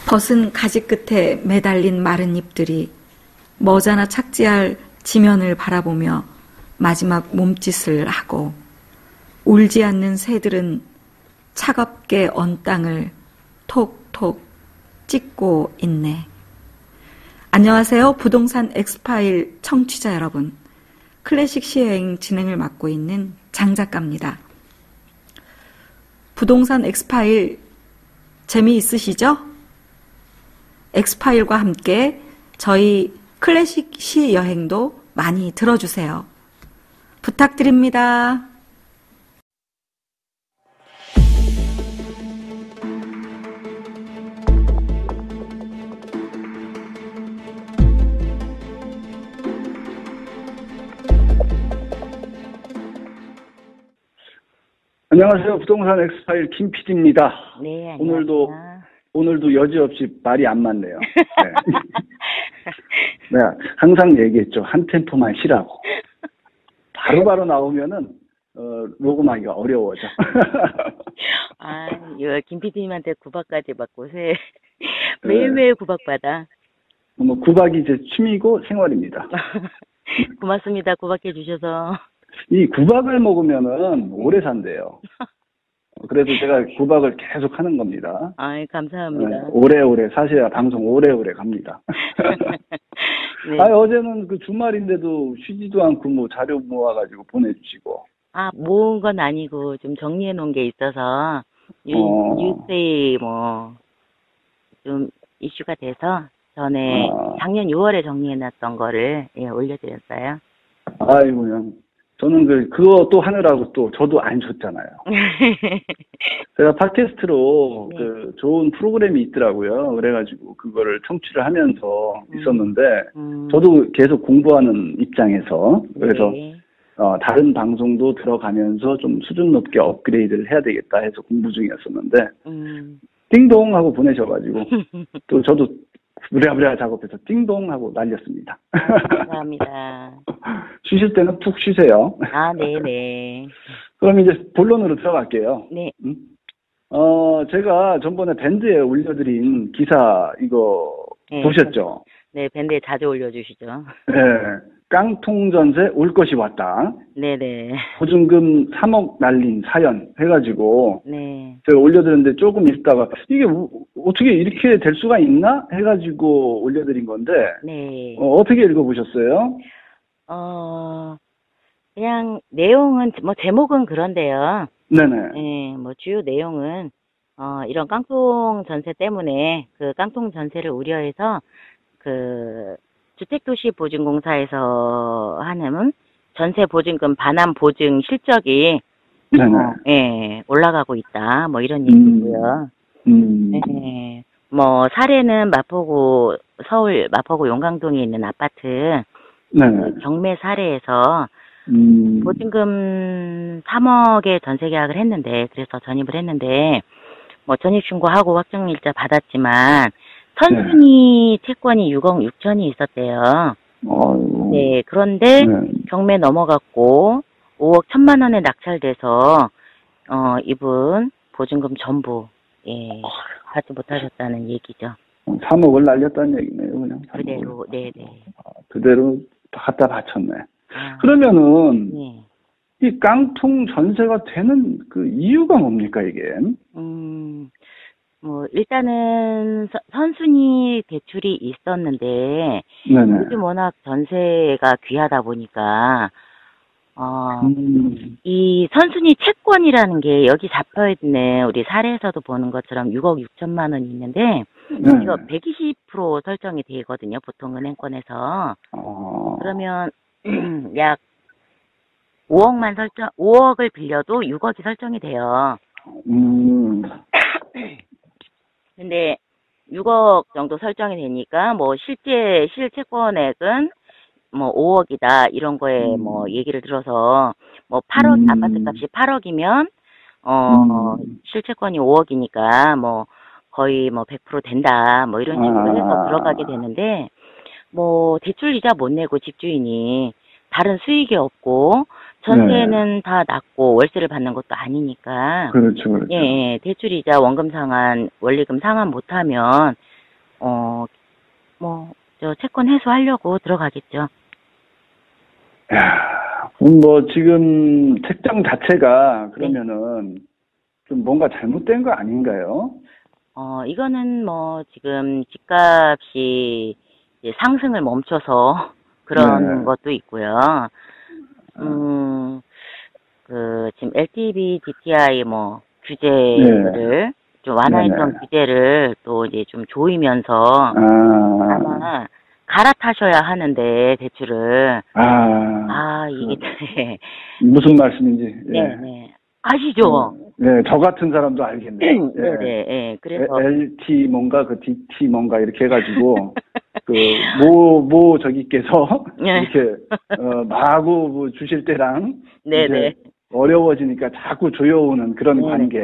벗은 가지 끝에 매달린 마른 잎들이 머자나 착지할 지면을 바라보며 마지막 몸짓을 하고 울지 않는 새들은 차갑게 언 땅을 톡톡 찍고 있네. 안녕하세요. 부동산 엑스파일 청취자 여러분. 클래식 시여행 진행을 맡고 있는 장 작가입니다. 부동산 엑스파일 재미있으시죠? 엑스파일과 함께 저희 클래식 시여행도 많이 들어주세요. 부탁드립니다. 안녕하세요. 부동산 엑스파일 김 PD입니다. 네, 안녕하세요. 오늘도 여지없이 말이 안 맞네요. 네. 네, 항상 얘기했죠. 한 템포만 쉬라고. 바로바로 나오면은 녹음하기가 어려워져. 김 PD님한테 구박까지 받고 매일매일 구박받아. 뭐 구박이 제 취미고 생활입니다. 고맙습니다. 구박해 주셔서. 이 구박을 먹으면은 오래 산대요. 그래서 제가 구박을 계속 하는 겁니다. 감사합니다. 네, 오래오래 사셔야 방송 오래오래 갑니다. 네. 어제는 그 주말인데도 쉬지도 않고 뭐 자료 모아가지고 보내주시고. 모은 건 아니고 좀 정리해 놓은 게 있어서 뉴스에 좀 이슈가 돼서 전에 작년 6월에 정리해 놨던 거를 올려드렸어요. 그냥 저는 그거 또 하느라고 또 저도 안 쉬었잖아요. 제가 팟캐스트로 네. 좋은 프로그램이 있더라고요. 그래가지고 그거를 청취를 하면서 있었는데 저도 계속 공부하는 입장에서 그래서 네. 다른 방송도 들어가면서 좀 수준 높게 업그레이드를 해야 되겠다 해서 공부 중이었었는데 띵동 하고 보내셔가지고 또 저도 부랴부랴 작업해서 띵동 하고 날렸습니다. 감사합니다. 쉬실 때는 푹 쉬세요. 네네. 그럼 이제 본론으로 들어갈게요. 네. 제가 전번에 밴드에 올려드린 기사 이거 네, 보셨죠? 네, 밴드에 자주 올려주시죠. 네. 깡통 전세 올 것이 왔다. 네네. 보증금 3억 날린 사연 해가지고 네. 제가 올려드렸는데 조금 있다가 이게 어떻게 이렇게 될 수가 있나 해가지고 올려드린 건데 네. 어떻게 읽어보셨어요? 그냥 내용은 제목은 그런데요. 네네. 네, 주요 내용은 이런 깡통 전세 때문에 그 깡통 전세를 우려해서 그 주택도시보증공사에서 하는 전세 보증금 반환 보증 실적이 올라가고 있다. 이런 얘기고요. 네. 사례는 서울 마포구 용강동에 있는 아파트 경매 사례에서 보증금 3억에 전세 계약을 했는데, 그래서 전입을 했는데, 전입 신고하고 확정일자 받았지만, 선순위 채권이 6억 6천이 있었대요. 네, 그런데 경매 넘어갔고 5억 1천만 원에 낙찰돼서 이분 보증금 전부 받지 못하셨다는 얘기죠. 3억을 날렸다는 얘기네요, 그냥. 그대로, 네네. 그대로 갖다 바쳤네. 그러면은 네. 이 깡통 전세가 되는 그 이유가 뭡니까, 이게? 일단은 선순위 대출이 있었는데 요즘 워낙 전세가 귀하다 보니까 이 선순위 채권이라는 게 여기 잡혀있는 우리 사례에서도 보는 것처럼 6억 6천만 원이 있는데 이거 120% 설정이 되거든요. 보통 은행권에서. 그러면 약 5억을 빌려도 6억이 설정이 돼요. 근데 6억 정도 설정이 되니까 실채권액은 5억이다 이런 거에 얘기를 들어서 8억 아파트 값이 8억이면 실채권이 5억이니까 거의 100% 된다 이런 식으로 해서 들어가게 되는데 대출이자 못 내고 집주인이 다른 수익이 없고 전세는 다 낮고 월세를 받는 것도 아니니까. 그렇죠. 예, 대출이자 원금 상환, 원리금 상환 못하면 채권 회수하려고 들어가겠죠. 야, 지금 책정 자체가 그러면은 좀 뭔가 잘못된 거 아닌가요? 이거는 지금 집값이 이제 상승을 멈춰서 그런 것도 있고요. 지금 LTV, DTI 규제를 좀 완화했던 규제를 또 이제 좀 조이면서 아마 갈아타셔야 하는데 대출을 이게 무슨 말씀인지 네. 아시죠? 네, 저 같은 사람도 알겠네요. 네. 그래서 LT 뭔가 DT 뭔가 이렇게 해가지고 저기께서 이렇게 마구 주실 때랑 이제 어려워지니까 자꾸 조여오는 그런 관계.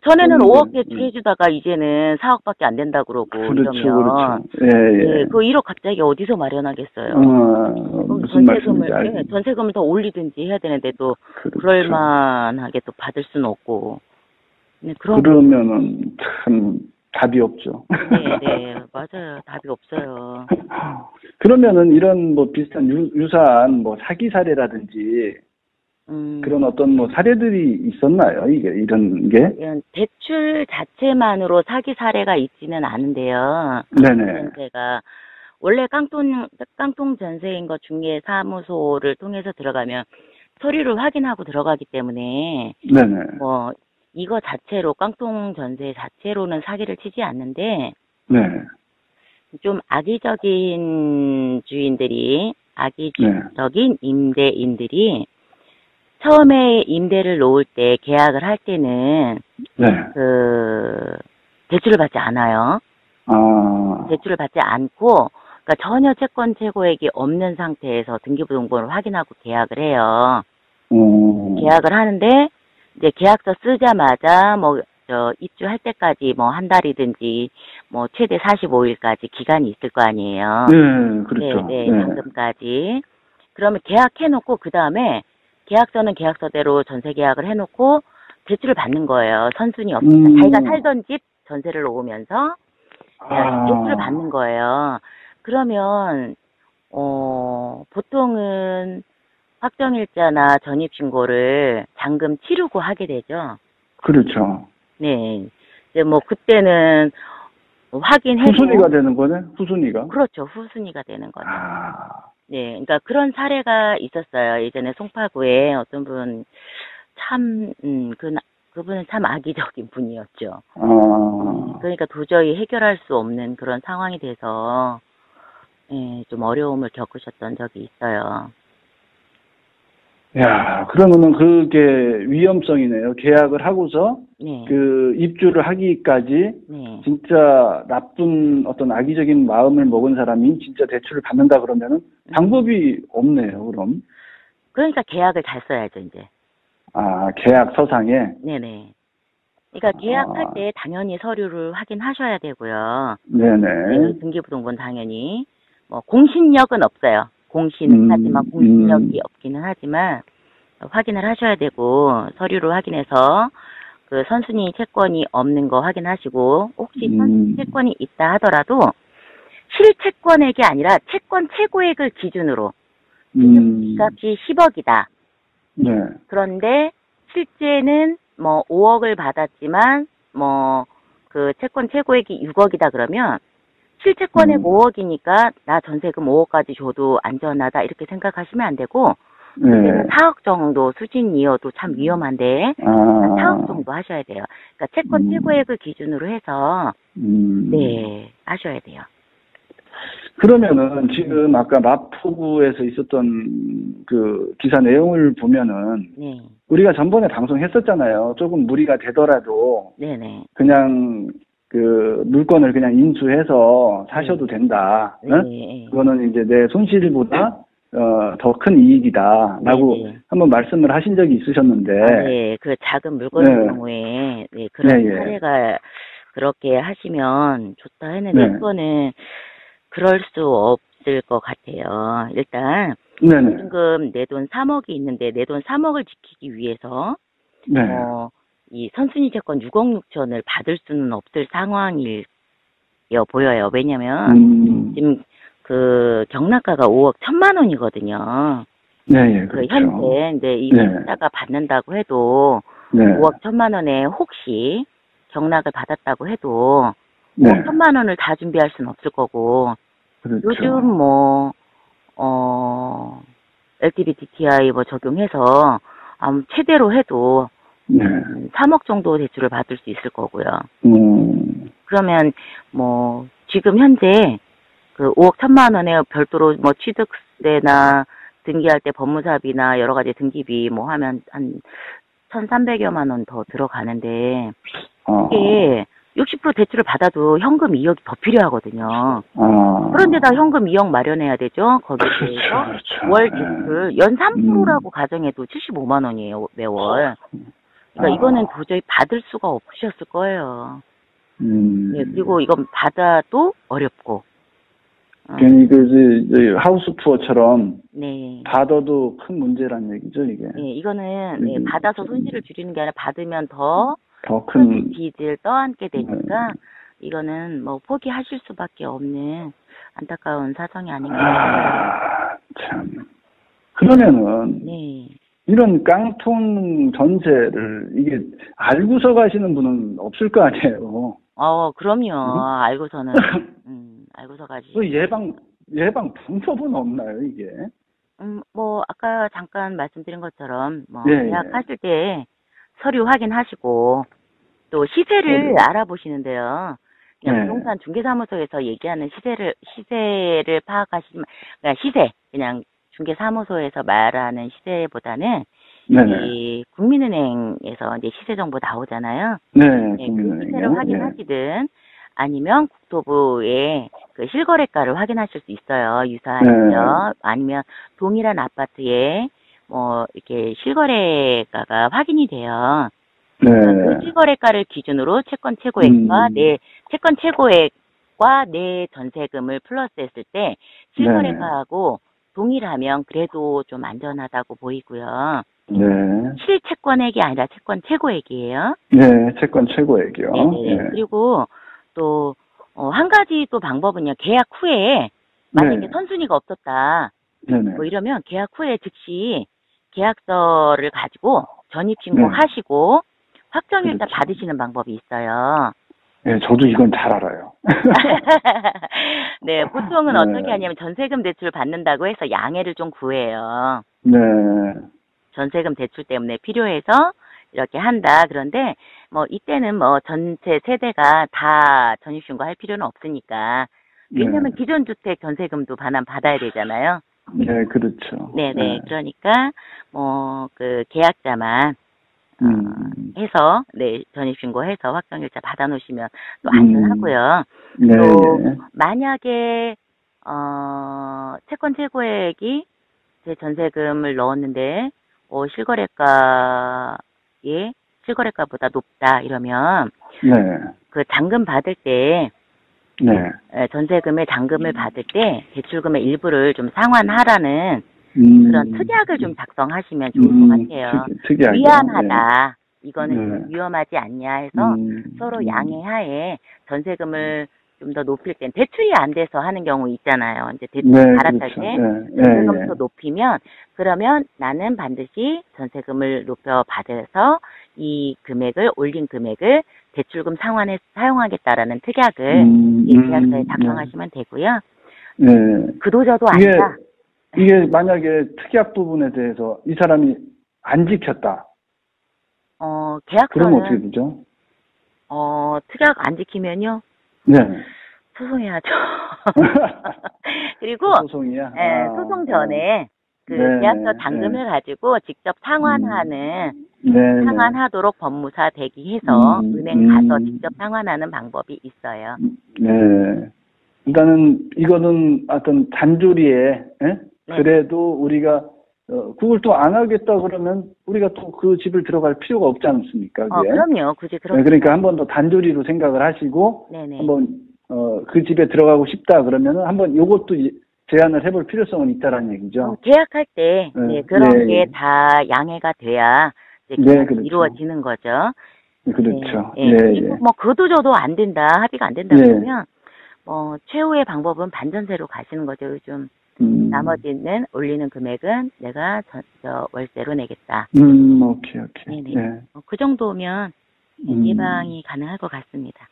전에는 5억에 해주다가 이제는 4억밖에 안 된다 그러고 이러면 그 1억 갑자기 어디서 마련하겠어요. 무슨 말씀인지 전세금을 더 올리든지 해야 되는데 또 그럴 만하게 또 받을 수는 없고. 그러면은 참 답이 없죠. 네, 맞아요. 답이 없어요. 그러면은 이런 비슷한 유사한 사기 사례라든지 그런 어떤 사례들이 있었나요? 이런 게? 대출 자체만으로 사기 사례가 있지는 않은데요. 네네. 제가 원래 깡통 전세인 것 중에 사무소를 통해서 들어가면 서류를 확인하고 들어가기 때문에 네네. 이거 자체로 깡통 전세 자체로는 사기를 치지 않는데 좀 악의적인 악의적인 임대인들이 처음에 임대를 놓을 때 계약을 할 때는 대출을 받지 않아요. 대출을 받지 않고 그러니까 전혀 채권 최고액이 없는 상태에서 등기부등본을 확인하고 계약을 해요. 계약을 하는데 이제 계약서 쓰자마자 입주할 때까지 한 달이든지 최대 45일까지 기간이 있을 거 아니에요. 그렇죠. 잔금까지. 그러면 계약해놓고 그 다음에 계약서는 계약서대로 전세 계약을 해놓고 대출을 받는 거예요. 선순위 없이. 자기가 살던 집 전세를 놓으면서 대출을 받는 거예요. 그러면 보통은 확정일자나 전입신고를 잔금 치르고 하게 되죠. 그렇죠. 네. 이제 그때는 확인해서. 후순위가 되는 거네? 후순위가? 그렇죠. 후순위가 되는 거죠. 네. 그러니까 그런 사례가 있었어요. 예전에 송파구에 어떤 분 그분은 참 악의적인 분이었죠. 그러니까 도저히 해결할 수 없는 그런 상황이 돼서 좀 어려움을 겪으셨던 적이 있어요. 야, 그러면은 그게 위험성이네요. 계약을 하고서 그 입주를 하기까지 진짜 나쁜 어떤 악의적인 마음을 먹은 사람이 진짜 대출을 받는다 그러면은 방법이 없네요. 그럼. 그러니까 계약을 잘 써야죠, 이제. 계약 서상에. 네네. 그러니까 계약할 때 당연히 서류를 확인하셔야 되고요. 네네. 등기부등본 당연히 공신력은 없어요. 공시는 하지만 공신력이 없기는 하지만 확인을 하셔야 되고 서류를 확인해서 그 선순위 채권이 없는 거 확인하시고 혹시 선순위 채권이 있다 하더라도 실채권액이 아니라 채권 최고액을 기준으로 값이 10억이다. 그런데 실제는 5억을 받았지만 그 채권 최고액이 6억이다 그러면 실채권액 5억이니까 나 전세금 5억까지 줘도 안전하다 이렇게 생각하시면 안 되고 4억 정도 수준이어도 참 위험한데 4억 정도 하셔야 돼요. 그러니까 채권 최고액을 기준으로 해서 하셔야 돼요. 그러면은 지금 아까 마포구에서 있었던 그 기사 내용을 보면은 우리가 전번에 방송했었잖아요. 조금 무리가 되더라도 그냥 그 물건을 그냥 인수해서 사셔도 된다. 그거는 이제 내 손실보다 더 큰 이익이다라고 한번 말씀을 하신 적이 있으셨는데. 그 작은 물건의 경우에 그런 사례가 그렇게 하시면 좋다 했는데 이거는 그럴 수 없을 것 같아요. 일단 지금 내 돈 3억이 있는데 내 돈 3억을 지키기 위해서 이 선순위 채권 6억 6천을 받을 수는 없을 상황일 보여요. 왜냐면 지금 그 경락가가 5억 1천만 원이거든요. 네, 그 그렇죠. 현재 이제 이 피해자가 받는다고 해도 5억 1천만 원에 혹시 경락을 받았다고 해도 5억 1천만 원을 다 준비할 수는 없을 거고 그렇죠. 요즘 뭐 LGBTQI 뭐 적용해서 최대로 해도 3억 정도 대출을 받을 수 있을 거고요. 그러면 뭐 지금 현재 그 5억 1천만 원에 별도로 뭐 취득세나 등기할 때 법무사비나 여러 가지 등기비 뭐 하면 한 1,300여만 원 더 들어가는데 이게 60% 대출을 받아도 현금 2억이 더 필요하거든요. 그런데다 현금 2억 마련해야 되죠. 거기에 대해서 그렇죠. 월 대출 연 3%라고 가정해도 75만 원이에요. 매월. 그러니까 이거는 도저히 받을 수가 없으셨을 거예요. 네, 그리고 이건 받아도 어렵고. 괜히 그 하우스 투어처럼 네. 받아도 큰 문제란 얘기죠, 이게. 네, 이거는 받아서 손실을 줄이는 게 아니라 받으면 더 큰 빚을 떠안게 되니까 이거는 뭐 포기하실 수밖에 없는 안타까운 사정이 아닌가. 참. 그러면은 네. 이런 깡통 전세를 이게 알고서 가시는 분은 없을 거 아니에요. 그럼요. 알고서는 알고서 가지. 그 예방 방법은 없나요, 이게? 뭐 아까 잠깐 말씀드린 것처럼 뭐 계약하실 때 서류 확인하시고 또 시세를 알아보시는데요. 그냥 부동산 중개사무소에서 얘기하는 시세를 파악하시면 그냥 중개사무소에서 말하는 시세보다는 이 국민은행에서 이제 시세 정보 나오잖아요. 네, 그 시세를 확인하시든 아니면 국토부의 그 실거래가를 확인하실 수 있어요. 유사하시죠. 아니면 동일한 아파트에 뭐 이렇게 실거래가가 확인이 돼요. 그 실거래가를 기준으로 채권 최고액과 채권 최고액과 내 전세금을 플러스했을 때 실거래가하고 동일하면 그래도 좀 안전하다고 보이고요. 실채권액이 아니라 채권 최고액이에요. 네, 채권 최고액이요. 네. 그리고 또 한 가지 또 방법은요. 계약 후에 만약에 선순위가 없었다. 뭐 이러면 계약 후에 즉시 계약서를 가지고 전입신고하시고 확정일자 받으시는 방법이 있어요. 네, 저도 이건 잘 알아요. 네, 보통은 어떻게 하냐면 전세금 대출 받는다고 해서 양해를 좀 구해요. 전세금 대출 때문에 필요해서 이렇게 한다. 그런데 뭐 이때는 뭐 전체 세대가 다 전입신고할 필요는 없으니까. 왜냐면 기존 주택 전세금도 받아야 되잖아요. 네, 그렇죠. 네네. 그러니까 뭐 그 계약자만 해서 전입신고해서 확정일자 받아놓으시면 또 안전하고요. 또 만약에 채권 최고액이 제 전세금을 넣었는데 실거래가보다 높다 이러면 그 잔금 받을 때 전세금의 잔금을 받을 때 대출금의 일부를 좀 상환하라는 그런 특약을 좀 작성하시면 좋을 것 같아요. 위험하다. 이거는 위험하지 않냐 해서 서로 양해하에 전세금을 좀 더 높일 땐 대출이 안 돼서 하는 경우 있잖아요. 이제 대출 갈아탈 때 전세금 더 높이면 그러면 나는 반드시 전세금을 높여 받아서 이 금액을 올린 금액을 대출금 상환에 사용하겠다라는 특약을 계약서에 작성하시면 되고요. 그도저도 아니다. 이게 만약에 특약 부분에 대해서 이 사람이 안 지켰다. 계약서는 그러면 어떻게 되죠? 특약 안 지키면요. 소송해야죠. 그리고 소송이야. 소송 전에 그 계약서 잔금을 가지고 직접 상환하는 상환하도록 법무사 대기해서 은행 가서 직접 상환하는 방법이 있어요. 일단은 이거는 어떤 단조리에 그래도 우리가 그걸 또 안 하겠다 그러면 우리가 또 그 집을 들어갈 필요가 없지 않습니까? 그럼요. 굳이 그러니까 한번 더 단조리로 생각을 하시고 한번 그 집에 들어가고 싶다 그러면은 한번 요것도 제안을 해볼 필요성은 있다라는 얘기죠. 계약할 때 그런 게 다 양해가 돼야 이제 계약이 이루어지는 거죠. 그렇죠. 그리고 뭐 그도 저도 안 된다, 합의가 안 된다 그러면 최후의 방법은 반전세로 가시는 거죠, 요즘. 나머지는 올리는 금액은 내가 월세로 내겠다. 오케이. 네네. 예. 그 정도면 예방이 가능할 것 같습니다.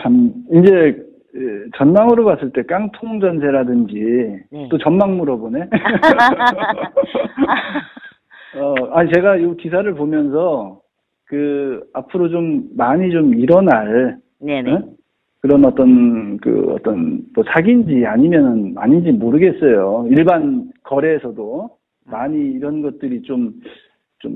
참, 이제, 전망으로 봤을 때 깡통 전세라든지, 네. 또 전망 물어보네? 제가 이 기사를 보면서, 앞으로 좀 많이 좀 일어날, 네네. 어? 그런 뭐 사기인지 아닌지 모르겠어요. 일반 거래에서도 많이 이런 것들이 좀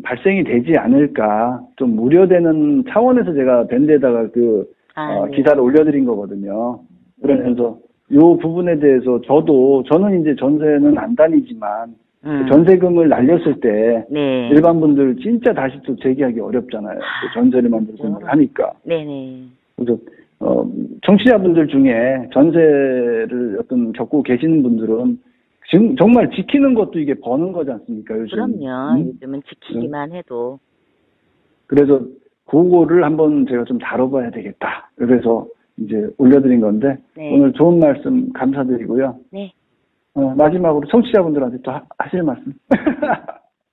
발생이 되지 않을까, 좀 우려되는 차원에서 제가 밴드에다가 네. 기사를 올려드린 거거든요. 그러면서 이 부분에 대해서 저는 이제 전세는 안 다니지만, 전세금을 날렸을 때, 네. 일반 분들 진짜 다시 또 재기하기 어렵잖아요. 전세를 만들 생각을 하니까. 네네. 그래서, 청취자분들 중에 전세를 겪고 계시는 분들은 지금 정말 지키는 것도 이게 버는 거지 않습니까, 요즘? 그럼요. 요즘은 지키기만 해도. 그래서 그거를 한번 제가 좀 다뤄봐야 되겠다. 그래서 이제 올려드린 건데, 네. 오늘 좋은 말씀 감사드리고요. 네. 마지막으로 청취자분들한테 또 하실 말씀.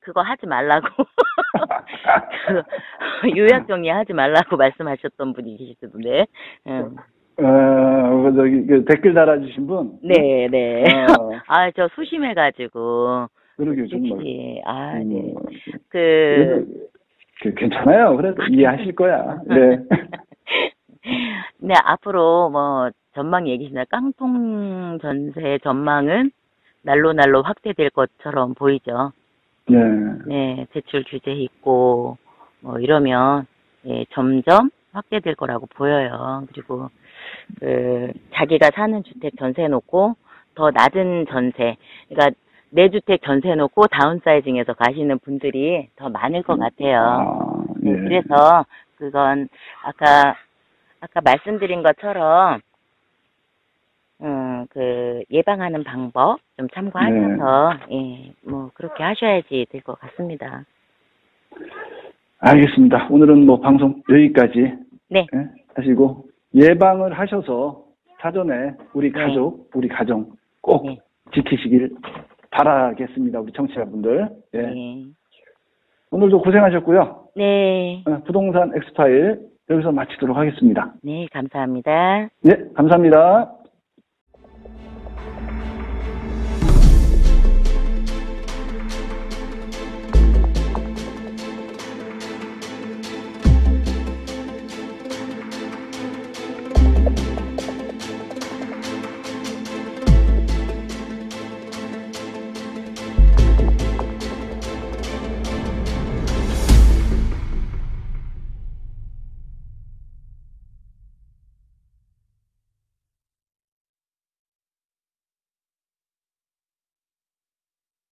그거 하지 말라고. 요약정리 하지 말라고 말씀하셨던 분이 계시던데. 댓글 달아주신 분? 네. 저 소심해가지고. 그러게요, 정말. 네. 괜찮아요. 그래도 이해하실 거야. 네. 네, 앞으로 전망 얘기시나 깡통 전세 전망은 날로 확대될 것처럼 보이죠. 네. 네, 대출 규제 있고, 이러면, 점점 확대될 거라고 보여요. 그리고, 자기가 사는 주택 전세 놓고, 더 낮은 전세, 그러니까, 내 주택 전세 놓고 다운사이징해서 가시는 분들이 더 많을 것 같아요. 네. 그래서, 그건, 아까 말씀드린 것처럼, 예방하는 방법 좀 참고하셔서, 그렇게 하셔야지 될 것 같습니다. 알겠습니다. 오늘은 방송 여기까지. 네. 하시고, 예방을 하셔서 사전에 우리 가족, 우리 가정 꼭 지키시길 바라겠습니다. 우리 청취자분들. 네. 오늘도 고생하셨고요. 네. 부동산 엑스파일 여기서 마치도록 하겠습니다. 네, 감사합니다. 네, 감사합니다.